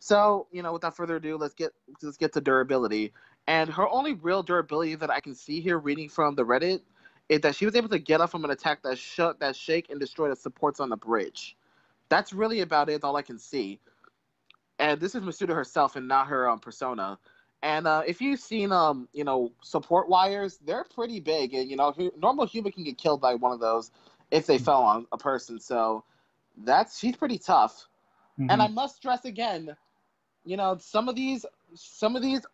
So, without further ado, let's get to durability. And her only real durability that I can see here, reading from the Reddit, is that she was able to get up from an attack that shake and destroy the supports on the bridge. That's really about it. All I can see. And this is Masuda herself and not her persona. And if you've seen support wires, they're pretty big, and normal human can get killed by one of those if they fell on a person. So she's pretty tough. And I must stress again, some of these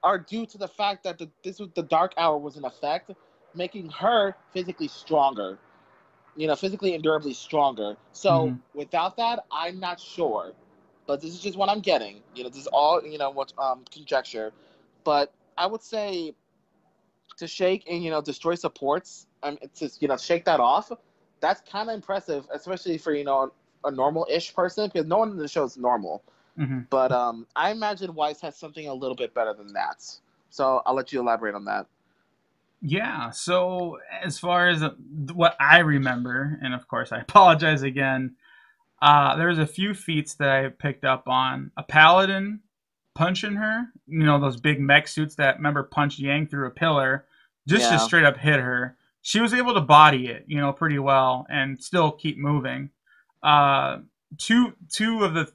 are due to the fact that the dark hour was in effect, making her physically stronger. Physically and durably stronger. So without that, I'm not sure. But this is just what I'm getting. This is all, what's conjecture. But I would say to shake and, destroy supports, to shake that off, that's kind of impressive, especially for, a normal-ish person, because no one in the show is normal. But I imagine Weiss has something a little bit better than that. So I'll let you elaborate on that. Yeah, so as far as what I remember, and of course I apologize again, there's a few feats that I picked up on. A paladin punching her, those big mech suits that, remember, punch Yang through a pillar, just to straight up hit her. She was able to body it, pretty well and still keep moving. Two of the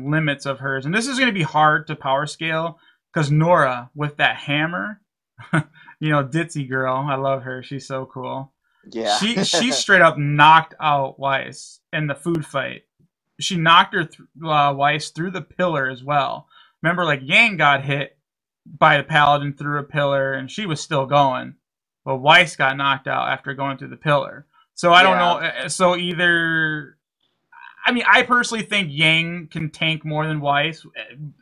limits of hers, and this is going to be hard to power scale, because Nora with that hammer, Ditzy girl, I love her. She's so cool. Yeah. She straight up knocked out Weiss in the food fight. She knocked her Weiss through the pillar as well. Remember, like, Yang got hit by the paladin through a pillar, and she was still going. But Weiss got knocked out after going through the pillar. So I don't know. So either, I personally think Yang can tank more than Weiss.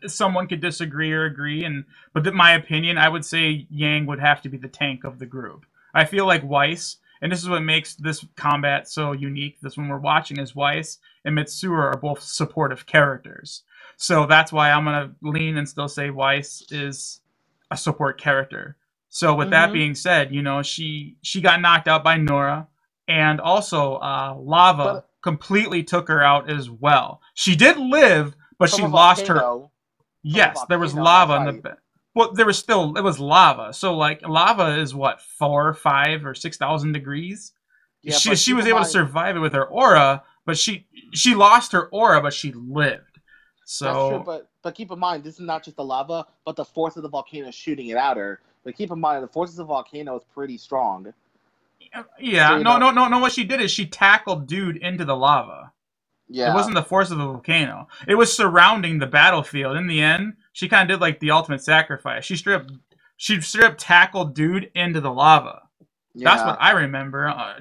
Someone could disagree or agree, but in my opinion, I would say Yang would have to be the tank of the group. I feel like Weiss, and this is what makes this combat so unique, this one we're watching, is Weiss and Mitsuru are both supportive characters. So that's why I'm going to lean and still say Weiss is a support character. So with that being said, she got knocked out by Nora, and also Lava completely took her out as well. She did live, but she lost her. Yes, there was lava in the. Well, it was lava. So, like, lava is what, 4, 5, or 6,000 degrees. Yeah, she was able to survive it with her aura, but she lost her aura, but she lived. So that's true, but keep in mind, this is not just the lava, but the force of the volcano shooting it at her. But keep in mind, the force of the volcano is pretty strong. Yeah, so, no. What she did is she tackled dude into the lava. Yeah, it wasn't the force of the volcano. It was surrounding the battlefield. In the end, she kind of did like the ultimate sacrifice. She straight up tackled dude into the lava. Yeah. That's what I remember.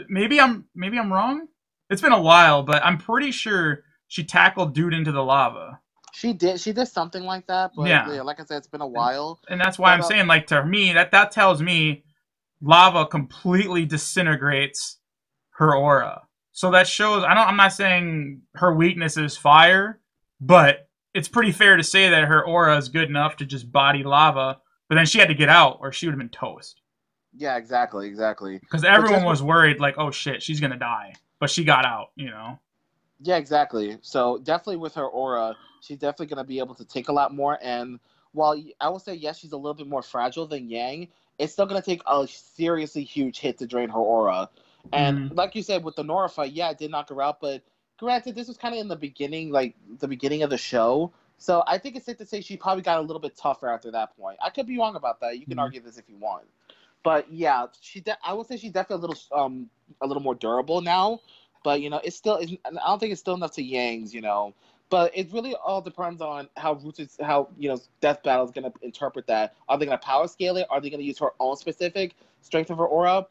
Maybe I'm wrong. It's been a while, but I'm pretty sure she tackled dude into the lava. She did something like that. But yeah, like I said, it's been a while. And that's why I'm saying, like, to me, that tells me lava completely disintegrates her aura. So that shows, I'm not saying her weakness is fire, but it's pretty fair to say that her aura is good enough to just body lava, but then she had to get out or she would have been toast. Yeah, exactly. Because everyone was worried, like, oh shit, she's going to die. But she got out, Yeah, exactly. So definitely with her aura, she's definitely going to be able to take a lot more. And while I will say, yes, she's a little bit more fragile than Yang, it's still going to take a seriously huge hit to drain her aura. And like you said, with the Nora fight, yeah, it did knock her out. But granted, this was kind of in the beginning, like the beginning of the show. So I think it's safe to say she probably got a little bit tougher after that point. I could be wrong about that. You can argue this if you want. But yeah, I would say she's definitely a little more durable now. But it's still. I don't think it's still enough to Yang's. But it really all depends on how Death Battle is going to interpret that. Are they going to power scale it? Are they going to use her own specific strength of her aura?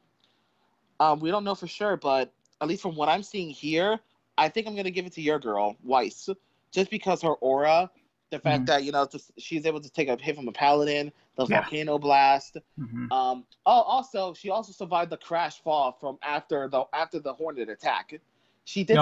We don't know for sure, but at least from what I'm seeing here, I think I'm going to give it to your girl, Weiss. Just because her aura, the fact that, she's able to take a hit from a paladin, the volcano blast. Also, she also survived the crash fall from after the Hornet attack. She did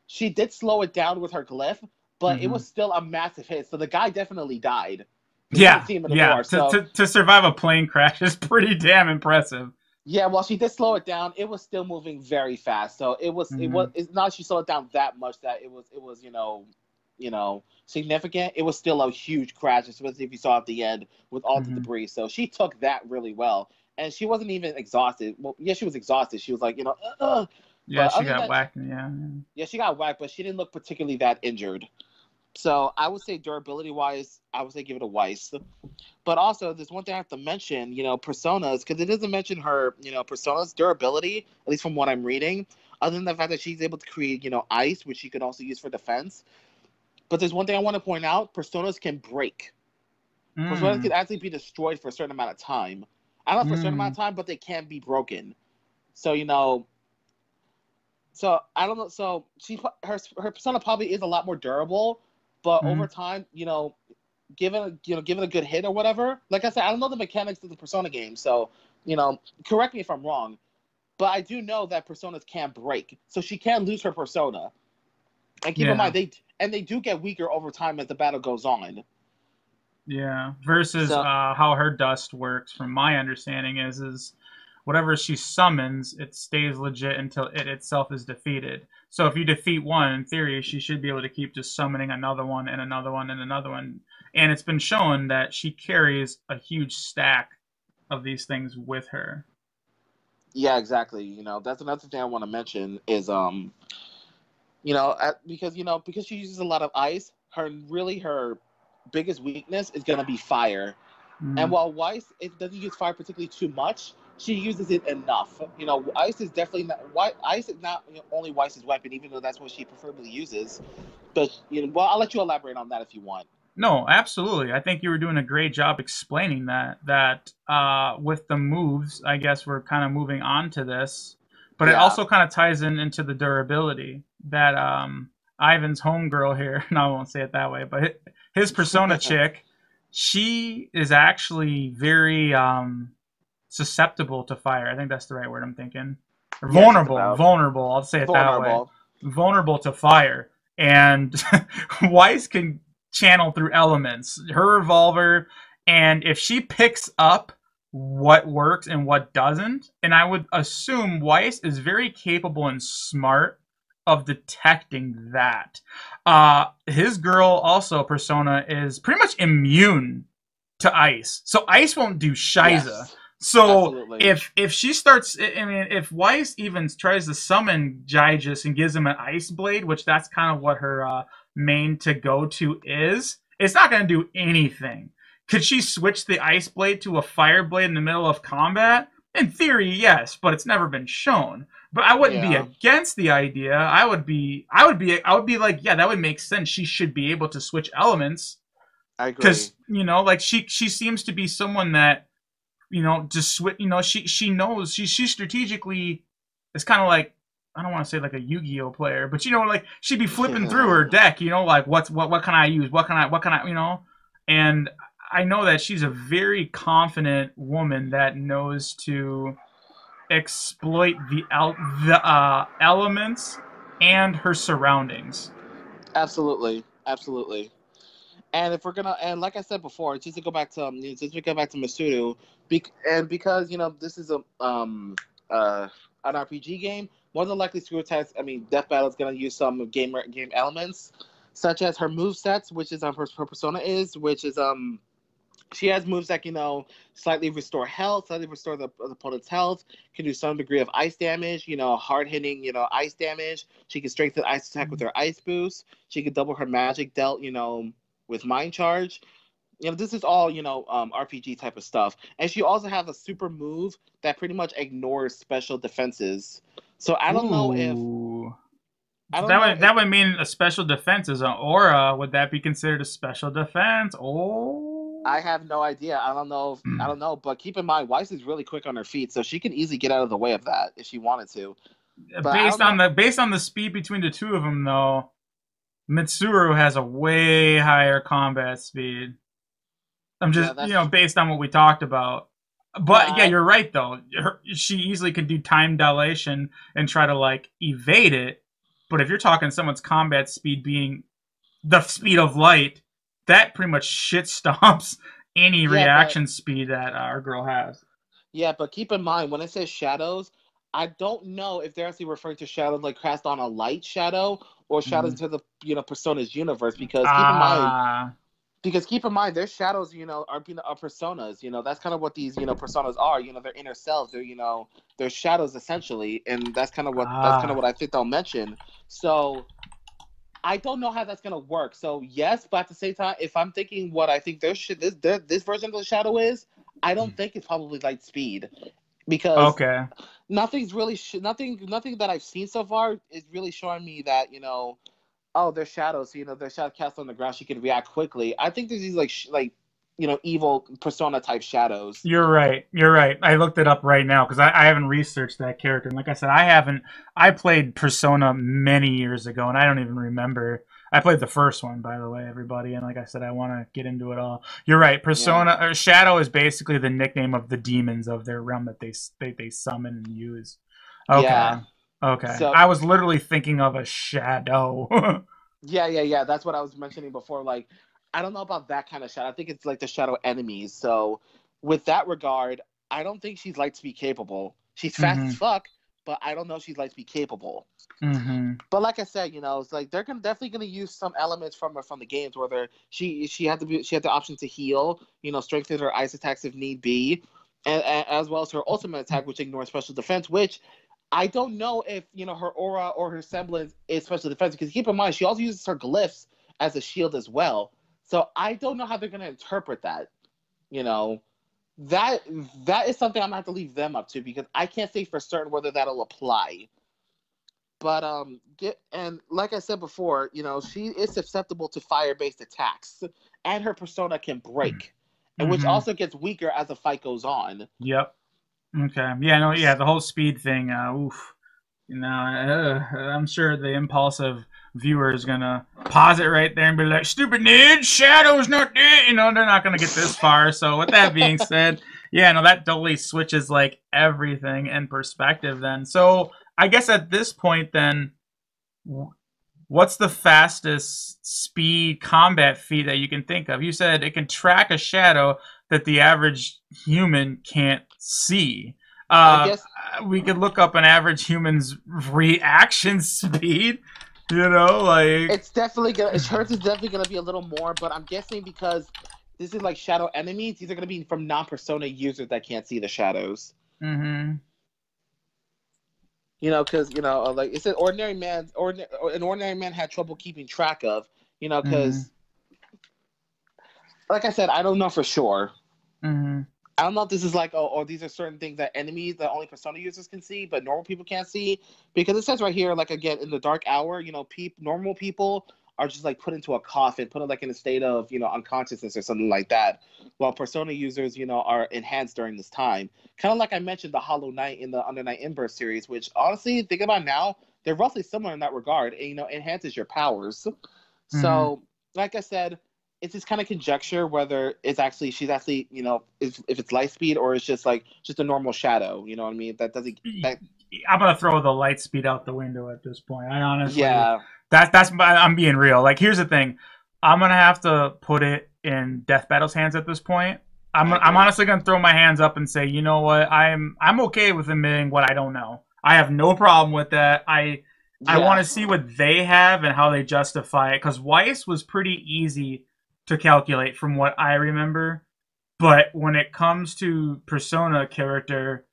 She did slow it down with her glyph, but it was still a massive hit. So the guy definitely died. To survive a plane crash is pretty damn impressive. Yeah, well, she did slow it down. It was still moving very fast, so it's not she slowed it down that much that it was significant, it was still a huge crash, especially if you saw at the end with all the Mm-hmm. debris. So she took that really well, and she wasn't even exhausted. Well, yeah, she was exhausted. She was like, Yeah, but she other than got that, whacked. Yeah. yeah, she got whacked, but she didn't look particularly that injured. So I would say durability wise, I would say give it a Weiss. But also, there's one thing I have to mention, personas, because it doesn't mention her, persona's durability, at least from what I'm reading, other than the fact that she's able to create, ice, which she can also use for defense. But there's one thing I want to point out: personas can break. Personas can Mm. actually be destroyed for a certain amount of time. I don't know for a certain amount Mm. of time, but they can be broken. So so I don't know. So her persona probably is a lot more durable, but over Mm. time, give it a good hit or whatever. Like I said, I don't know the mechanics of the Persona game, so correct me if I'm wrong, but I do know that personas can break, so she can lose her persona. And keep in Yeah. mind, they do get weaker over time as the battle goes on. Yeah. Versus So how her dust works, from my understanding, is whatever she summons, it stays legit until it itself is defeated. So if you defeat one, in theory, she should be able to keep just summoning another one and another one and another one. And it's been shown that she carries a huge stack of these things with her. yeah, exactly. That's another thing I want to mention is because she uses a lot of ice, her biggest weakness is gonna be fire. And Mm. while Weiss it doesn't use fire particularly too much, she uses it enough. Ice is definitely not. Ice is not only Weiss's weapon, even though that's what she preferably uses. But well, I'll let you elaborate on that if you want. No, absolutely. I think you were doing a great job explaining that with the moves, I guess we're kind of moving on to this, but it Yeah. also kind of ties into the durability that Ivan's homegirl here. No, I won't say it that way, but his persona chick, she is actually very susceptible to fire. I think that's the right word I'm thinking. Or Yeah, just vulnerable, about vulnerable. I'll say it that way. vulnerable. Vulnerable to fire. And Weiss can channel through elements. Her revolver, and if she picks up what works and what doesn't, and I would assume Weiss is very capable and smart of detecting that. His girl also persona is pretty much immune to ice, so ice won't do shiza. Yes, So absolutely. if she starts, I mean, if Weiss even tries to summon Gigas and gives him an ice blade, which that's kind of what her main to go to is, it's not going to do anything. Could she switch the ice blade to a fire blade in the middle of combat? In theory, yes, but it's never been shown. But I wouldn't be Yeah, against the idea. I would be like, yeah, that would make sense. She should be able to switch elements I agree. because like she seems to be someone that just switch. She knows she strategically. It's kind of like, I don't want to say like a Yu-Gi-Oh player, but like she'd be flipping through her deck. Like what can I use? What can I. And I know that she's a very confident woman that knows to exploit the elements and her surroundings. Absolutely, absolutely. And if we're gonna, and like I said before, just to go back to just to go back to Mitsuru, and because this is an RPG game, more than likely Screw Attack, Death Battle is gonna use some game elements, such as her move sets, which is her persona is, which is she has moves that slightly restore health, slightly restore the opponent's health, can do some degree of ice damage, hard hitting, ice damage. She can strengthen ice attack with her ice boost. She can double her magic dealt, with mind charge. This is all RPG type of stuff. And she also has a super move that pretty much ignores special defenses. So Ooh. I So don't know if that would mean a special defense is an aura. Would that be considered a special defense? Oh. I have no idea. I don't know. But keep in mind, Weiss is really quick on her feet, so she can easily get out of the way of that if she wanted to. But I don't know. Based on the speed between the two of them, though, Mitsuru has a way higher combat speed. I'm Yeah, just that's based on what we talked about. But yeah, yeah. you're right though. She easily could do time dilation and try to like evade it. But if you're talking someone's combat speed being the speed of light, that pretty much shit stomps any Yeah, but reaction speed that our girl has. yeah, but keep in mind when it says shadows, I don't know if they're actually referring to shadows like cast on a light shadow or shadows Mhm. into the Persona's universe. Because Ah. keep in mind, their shadows, are personas. That's kind of what these, personas are. Their inner selves. They're, they're shadows essentially, and that's kind of what I think they'll mention. So I don't know how that's gonna work. So yes, but at the same time, if I'm thinking what I think this version of the shadow is, I don't think it's probably light speed, because Okay. nothing's really nothing that I've seen so far is really showing me that oh, they're shadows. So, they're shadow cast on the ground. She can react quickly. I think there's these evil persona type shadows. You're right. You're right. I looked it up right now because I haven't researched that character. And like I said, I haven't. I played Persona many years ago, and I don't even remember. I played the first one, by the way, everybody. And like I said, I want to get into it all. You're right. Yeah, Persona or Shadow is basically the nickname of the demons of their realm that they summon and use. Okay. yeah. Okay. So I was literally thinking of a shadow. yeah, yeah, yeah. That's what I was mentioning before. Like, I don't know about that kind of shadow. I think it's like the shadow enemies. So, with that regard, I don't think she's light speed capable. She's fast as Mm-hmm. fuck, but I don't know if she's light speed capable. Mm-hmm. But like I said, it's like they're definitely gonna use some elements from the games where she had the option to heal, strengthen her ice attacks if need be, and as well as her ultimate attack, which ignores special defense, which I don't know if her aura or her semblance is special defense, because keep in mind she also uses her glyphs as a shield as well. So I don't know how they're gonna interpret that. You know that that is something I'm gonna have to leave them up to, because I can't say for certain whether that'll apply. But and like I said before, she is susceptible to fire-based attacks, and her persona can break, and which Mm-hmm. also gets weaker as the fight goes on. Yep. Okay. Yeah, no, yeah, the whole speed thing, oof. I'm sure the impulsive viewer is gonna pause it right there and be like, "Stupid Nidge, Shadow's not there." They're not gonna get this far. So, with that being said, yeah, no, that totally switches like everything in perspective. Then, so I guess at this point, then, what's the fastest speed combat feat that you can think of? You said it can track a shadow that the average human can't see. I Uh, guess we could look up an average human's reaction speed. Like. hers is definitely gonna be a little more, but I'm guessing because this is like shadow enemies, these are gonna be from non-persona users that can't see the shadows. Mm-hmm. Because like it said, an ordinary man had trouble keeping track of. Mm-hmm. Because like I said, I don't know for sure. Mm-hmm. I don't know if this is like, oh, these are certain things that enemies that only persona users can see, but normal people can't see. Because it says right here, like again, in the dark hour, normal people are just like put into a coffin, put like in a state of unconsciousness or something like that, while persona users are enhanced during this time. Kind of like I mentioned the Hollow Knight in the Under Night Ember series, which honestly, think about now, they're roughly similar in that regard. And, enhances your powers. Mm-hmm. So, like I said, it's just kind of conjecture whether she's actually if it's light speed, or it's just a normal shadow. You know what I mean? That doesn't that I'm gonna throw the light speed out the window at this point. I honestly, Yeah, that's I'm being real. Like, here's the thing, I'm gonna have to put it in Death Battle's hands at this point. I I'm agree. honestly gonna throw my hands up and say, you know what, I'm okay with admitting what I don't know. I have no problem with that. I want Yeah, to see what they have and how they justify it, because Weiss was pretty easy to calculate from what I remember. But when it comes to Persona character,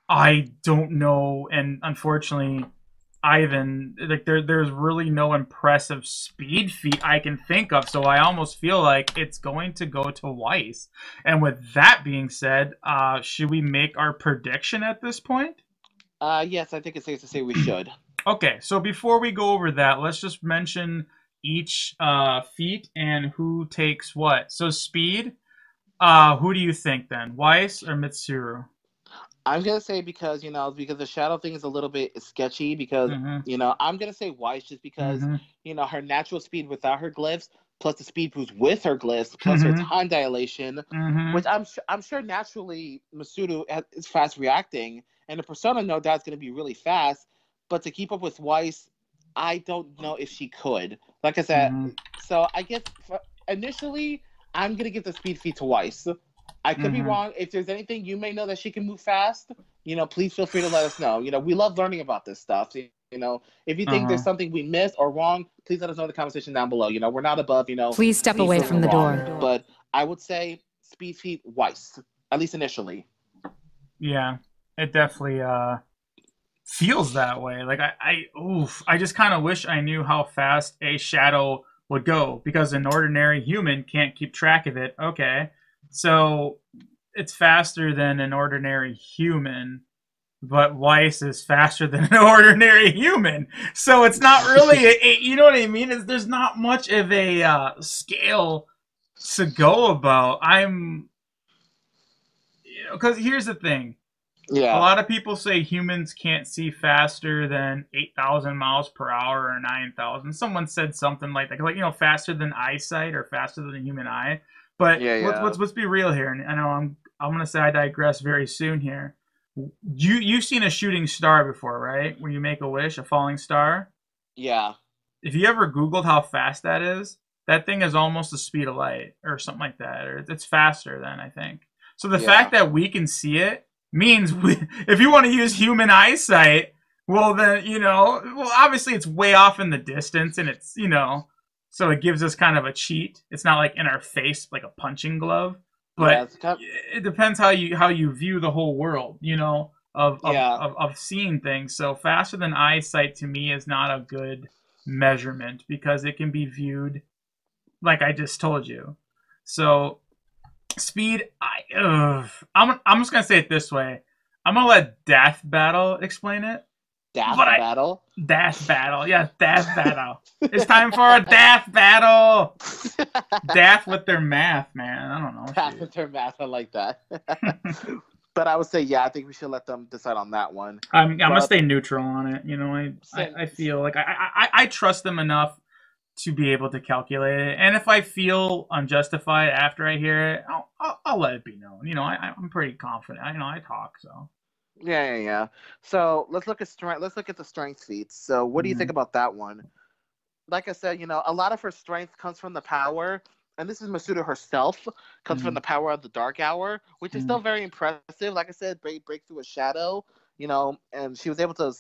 I don't know, and unfortunately, Ivan, like there's really no impressive speed feat I can think of, so I almost feel like it's going to go to Weiss. And with that being said, should we make our prediction at this point? yes, I think it's safe to say we should. Okay, so before we go over that, let's just mention each feat and who takes what. So speed, who do you think then, Weiss or Mitsuru? I'm gonna say, because the shadow thing is a little bit sketchy, because Mm-hmm. I'm gonna say Weiss, just because Mm-hmm. her natural speed without her glyphs, plus the speed boost with her glyphs, plus her Mm-hmm. time dilation, Mm-hmm. which I'm sure naturally Masudu is fast reacting, and the persona no doubt is gonna be really fast. But to keep up with Weiss, I don't know if she could. Like I said, Mm-hmm. so I guess initially I'm gonna give the speed feat to Weiss. I could be Mm-hmm. wrong. If there's anything you may know that she can move fast, please feel free to let us know. We love learning about this stuff. If you think there's something we missed or wrong, please let us know in the conversation down below. We're not above, Please step me away feeling from the wrong. door. But I would say Speed Feet Weiss, at least initially. Yeah, it definitely feels that way. Like I just kind of wish I knew how fast a shadow would go, because an ordinary human can't keep track of it. Okay, so it's faster than an ordinary human, but Weiss is faster than an ordinary human. So it's not really, you know what I mean? There's not much of a scale to go about. Because here's the thing. Yeah. A lot of people say humans can't see faster than 8,000 miles per hour or 9,000. Someone said something like that, like faster than eyesight or faster than the human eye. But let's be real here. And I know I'm gonna say I digress very soon here. You've seen a shooting star before, right? When you make a wish, a falling star. Yeah. If you ever Googled how fast that is, that thing is almost the speed of light or something like that, or it's faster than, I think. So the fact that we can see it means if you want to use human eyesight, well then, obviously it's way off in the distance, and it's, so it gives us kind of a cheat. It's not like in our face like a punching glove, but it depends how you view the whole world, of seeing things. So faster than eyesight to me is not a good measurement, because it can be viewed like I just told you. So speed, I'm just gonna say it this way. I'm gonna let Death Battle explain it. Battle? Death Battle. Yeah, Death Battle. It's time for a Death Battle. Death with their math, man. I don't know. Death with their math. I like that. But I would say, I think we should let them decide on that one. I'm gonna stay neutral on it. I feel like I trust them enough to be able to calculate it, and if I feel unjustified after I hear it, I'll let it be known. I'm pretty confident. I talk, so. Yeah. So let's look at strength. Let's look at the strength feats. So what do you think about that one? Like I said, a lot of her strength comes from the power, and this is Mitsuru herself, comes from the power of the Dark Hour, which is still very impressive. Like I said, break through a shadow, and she was able to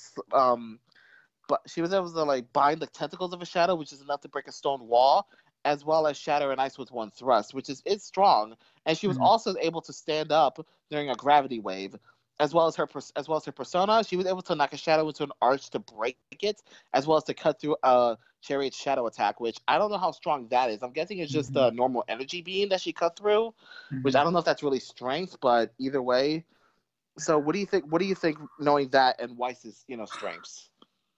but she was able to like bind the tentacles of a shadow, which is enough to break a stone wall, as well as shatter an ice with one thrust, which is strong. And she was also able to stand up during a gravity wave, as well as her persona. She was able to knock a shadow into an arch to break it, as well as to cut through a chariot shadow attack, which I don't know how strong that is. I'm guessing it's just a normal energy beam that she cut through, which I don't know if that's really strength, but either way. So what do you think? What do you think, knowing that and Weiss's strengths?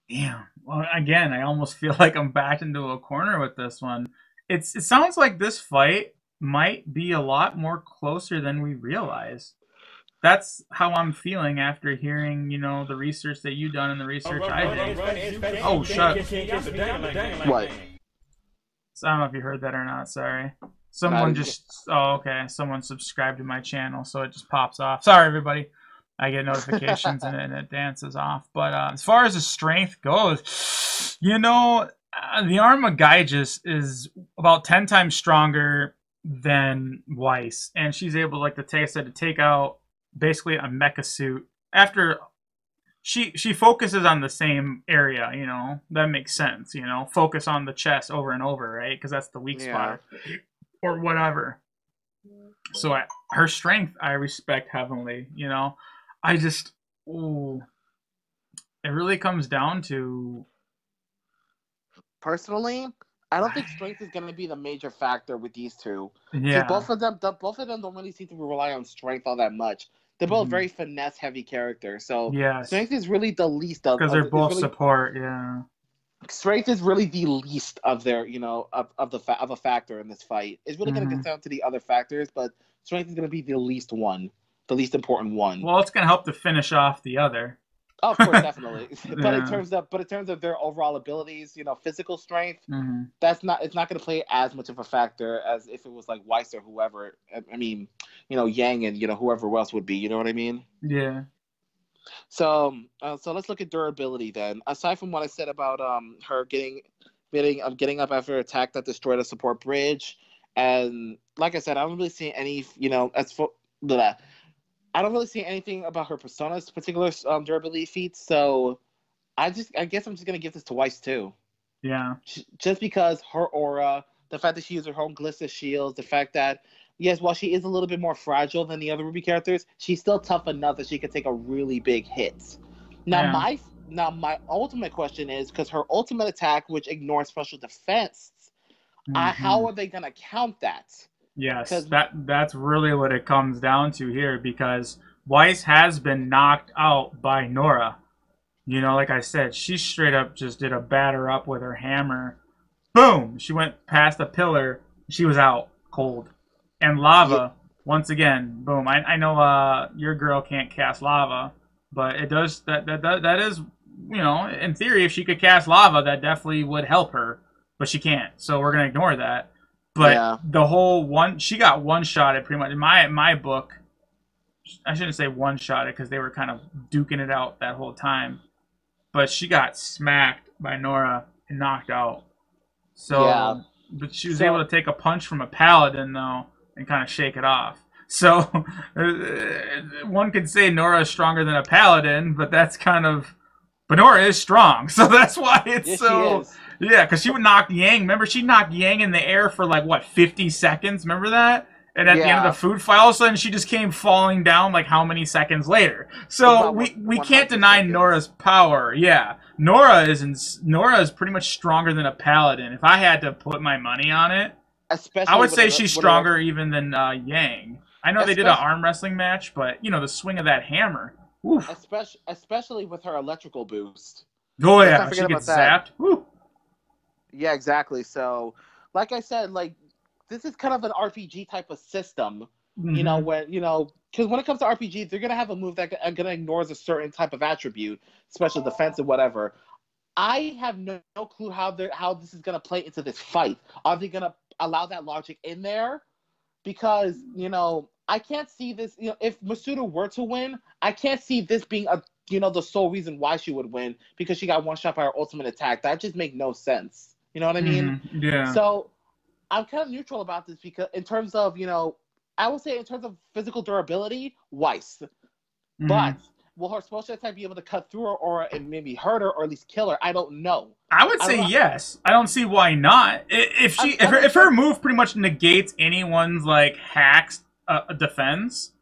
Damn. Well, again, I almost feel like I'm backed into a corner with this one. It sounds like this fight might be a lot more closer than we realize. That's how I'm feeling after hearing, the research that you've done and the research I did. Oh, shut. What? So I don't know if you heard that or not. Sorry. Someone Oh, okay. Someone subscribed to my channel, so it just pops off. Sorry, everybody. I get notifications and it dances off. But as far as the strength goes, the Armageddon is about 10 times stronger than Weiss, and she's able, like the Tay said, to take out basically a mecha suit. After she focuses on the same area, that makes sense. Focus on the chest over and over, right? Because that's the weak spot or whatever. So her strength, I respect heavily. I just, it really comes down to. Personally, I don't think strength is going to be the major factor with these two. Yeah. Both of them don't really seem to rely on strength all that much. They're both very finesse-heavy characters, so strength is really the least of. Because they're both support, yeah. Strength is really the least of their, of a factor in this fight. It's really going to get down to the other factors, but strength is going to be the least important one. Well, it's going to help to finish off the other. Oh, of course, definitely. But in terms of their overall abilities, physical strength, it's not going to play as much of a factor as if it was like Weiss or whoever. I mean, Yang and whoever else would be. You know what I mean? Yeah. So let's look at durability then. Aside from what I said about her getting up after an attack that destroyed a support bridge, and like I said, I don't really see any I don't really see anything about her persona's particular durability feats. So I guess I'm just gonna give this to Weiss too. Yeah. Just because her aura, the fact that she uses her own Glissa shields, the fact that, yes, while she is a little bit more fragile than the other Ruby characters, she's still tough enough that she can take a really big hit. Now Yeah. my ultimate question is, because her ultimate attack, which ignores special defense, how are they gonna count that? Yes, Because that's really what it comes down to here, because Weiss has been knocked out by Nora. You know, like I said, she straight up just did a batter up with her hammer. Boom! She went past a pillar. She was out cold. And yeah, lava, once again, boom. I know your girl can't cast lava, but it does that is, you know, in theory, if she could cast lava, that definitely would help her, but she can't. So we're gonna ignore that. But yeah, the whole she got one shot at pretty much in my book. I shouldn't say one shot it because they were kind of duking it out that whole time. But she got smacked by Nora and knocked out. yeah. So, but she was able So to take a punch from a paladin though and kind of shake it off. So one could say Nora is stronger than a paladin, but that's kind of. But Nora is strong, so that's why it's yes, she so. is. Yeah, because she would knock Yang. Remember, she knocked Yang in the air for like what 50 seconds. Remember that? And at the end of Yeah, the food fight, all of a sudden she just came falling down like how many seconds later. So about we can't 100 deny seconds. Nora's power. Yeah, Nora is pretty much stronger than a paladin. If I had to put my money on it, I Especially would say she's stronger even than Yang. I know they did an especially arm wrestling match, but you know the swing of that hammer. Oof. especially with her electrical boost. Oh Let's not yeah, she forget about gets that. zapped. Woo. Yeah, exactly. So, like I said, like this is kind of an RPG type of system. Mm-hmm. Because when it comes to RPGs, they're gonna have a move that gonna ignores a certain type of attribute, special defense and whatever. I have no clue how this is gonna play into this fight. Are they gonna allow that logic in there? Because I can't see this. If Mitsuru were to win, I can't see this being the sole reason why she would win, because she got one shot by her ultimate attack. That just makes no sense. You know what I mean? Mm-hmm. Yeah. So I'm kind of neutral about this, because in terms of I would say in terms of physical durability, Weiss. Mm-hmm. But will her special attack be able to cut through her aura and maybe hurt her or at least kill her? I don't know. I would I don't say know. yes. I don't see why not. If her move pretty much negates anyone's like hacks defense,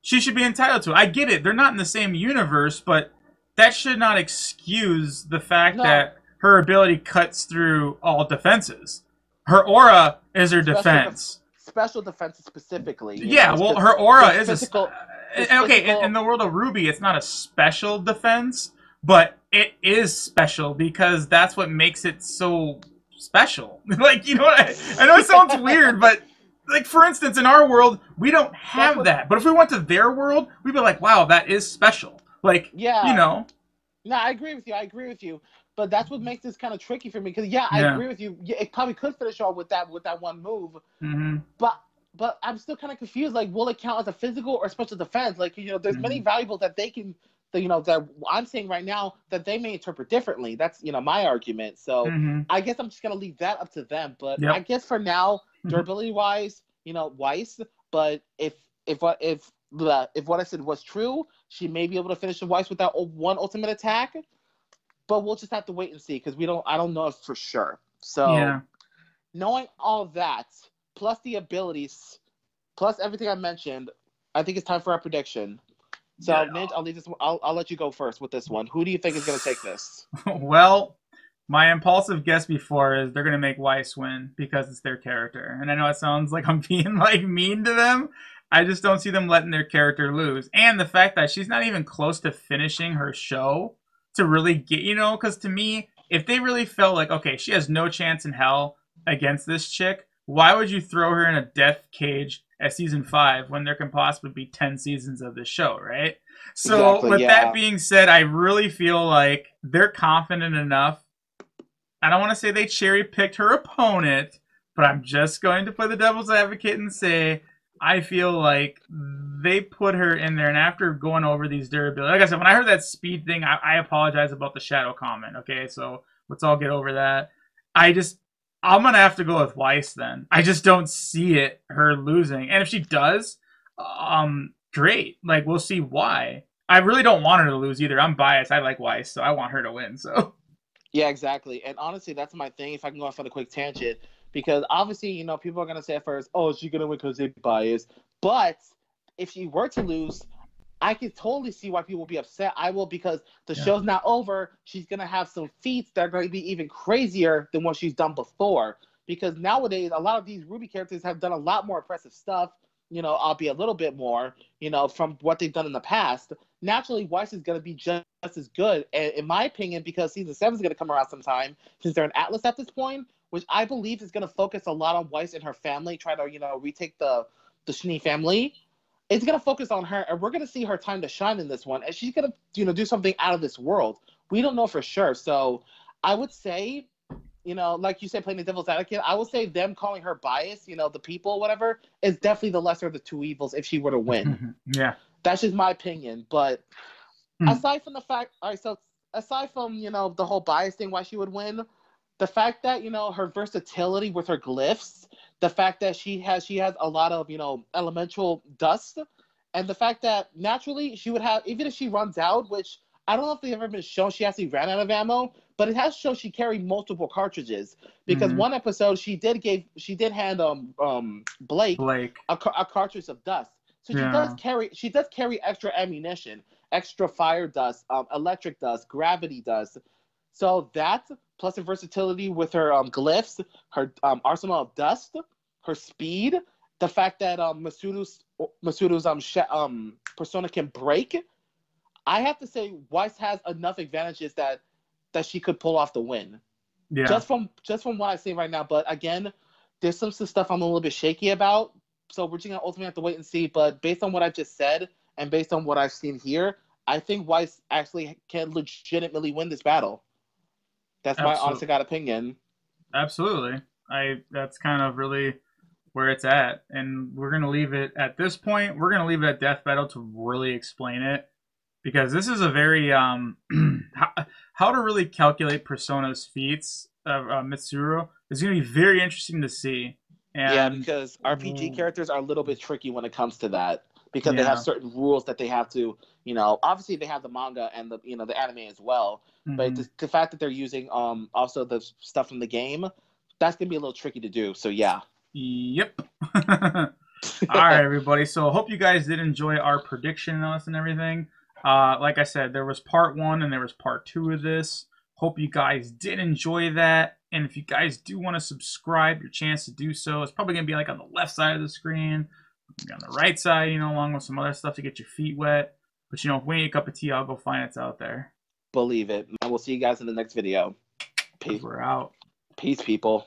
she should be entitled to it. I get it. They're not in the same universe, but that should not excuse the fact No. that her ability cuts through all defenses. Her aura is her defense. Special defenses specifically. Yeah, well, her aura is physical. okay. In the world of Ruby, it's not a special defense, but it is special because that's what makes it so special. Like, you know what I know it sounds weird, but like for instance, in our world, we don't have that. But if we went to their world, we'd be like, wow, that is special. Like, Yeah. No, I agree with you. But that's what makes this kind of tricky for me, because I agree with you. Yeah, it probably could finish off with that one move. Mm-hmm. But I'm still kind of confused. Like, will it count as a physical or special defense? Like, there's many variables that they can, that I'm saying right now that they may interpret differently. That's my argument. So I guess I'm just gonna leave that up to them. But I guess for now, durability wise, Weiss. But if what I said was true, she may be able to finish the Weiss with that one ultimate attack. But we'll just have to wait and see, because I don't know for sure. So knowing all that, plus the abilities, plus everything I mentioned, I think it's time for our prediction. So Nidge, I'll leave this. I'll let you go first with this one. Who do you think is going to take this? Well, my impulsive guess before is they're going to make Weiss win because it's their character. And I know it sounds like I'm being like mean to them. I just don't see them letting their character lose. And the fact that she's not even close to finishing her show to really get, because to me, if they really felt like, okay, she has no chance in hell against this chick, why would you throw her in a death cage at season 5 when there can possibly be 10 seasons of this show, right? So Exactly, with that being said, I really feel like they're confident enough. I don't want to say they cherry picked her opponent, but I'm just going to play the devil's advocate and say I feel like they put her in there, and after going over these durability, like I said, when I heard that speed thing, I apologize about the shadow comment, okay? So let's all get over that. I'm going to have to go with Weiss then. I just don't see her losing. And if she does, great. Like, we'll see why. I really don't want her to lose either. I'm biased. I like Weiss, so I want her to win. So Yeah, exactly. And honestly, that's my thing. If I can go off on a quick tangent, because obviously, people are gonna say at first, "Oh, she's gonna win because they biased." But if she were to lose, I can totally see why people will be upset. I will, because the show's not over. She's gonna have some feats that are going to be even crazier than what she's done before. Because nowadays, a lot of these Ruby characters have done a lot more impressive stuff. Albeit a little bit more. From what they've done in the past. Naturally, Weiss is going to be just as good, in my opinion, because season 7 is going to come around sometime, since they're an Atlas at this point, which I believe is going to focus a lot on Weiss and her family, try to retake the Schnee family. It's going to focus on her, and we're going to see her time to shine in this one, and she's going to do something out of this world. We don't know for sure, so I would say, like you said, playing the devil's advocate, I would say them calling her biased, the people, whatever, is definitely the lesser of the two evils if she were to win. Yeah. That's just my opinion, but aside from the fact, all right, so aside from, the whole bias thing, why she would win, the fact that, her versatility with her glyphs, the fact that she has a lot of, elemental dust, and the fact that naturally she would have, even if she runs out, which I don't know if they've ever been shown she actually ran out of ammo, but it has shown she carried multiple cartridges, because one episode she did hand Blake a cartridge of dust. So she does carry extra ammunition, extra fire dust, electric dust, gravity dust. So that, plus the versatility with her glyphs, her arsenal of dust, her speed, the fact that Mitsuru's persona can break, I have to say Weiss has enough advantages that she could pull off the win. Yeah. Just from what I see right now. But again, there's some stuff I'm a little bit shaky about. So we're just going to ultimately have to wait and see. But based on what I've just said and based on what I've seen here, I think Weiss actually can legitimately win this battle. That's my honest to God opinion. Absolutely. That's kind of really where it's at. And we're going to leave it at this point. We're going to leave it at Death Battle to really explain it. Because this is a very, how to really calculate Persona's feats of Mitsuru is going to be very interesting to see. And yeah, because RPG characters are a little bit tricky when it comes to that, because they have certain rules that they have to, obviously they have the manga and the the anime as well, but the fact that they're using also the stuff from the game, that's gonna be a little tricky to do. So yeah. Yep. All right, everybody. So hope you guys did enjoy our prediction on this and everything. Like I said, there was part 1 and there was part 2 of this. Hope you guys did enjoy that. And if you guys do want to subscribe, your chance to do so is probably going to be like on the left side of the screen, maybe on the right side, along with some other stuff to get your feet wet. But, if we need a cup of tea, I'll go find it's out there. Believe it. And we'll see you guys in the next video. Peace. We're out. Peace, people.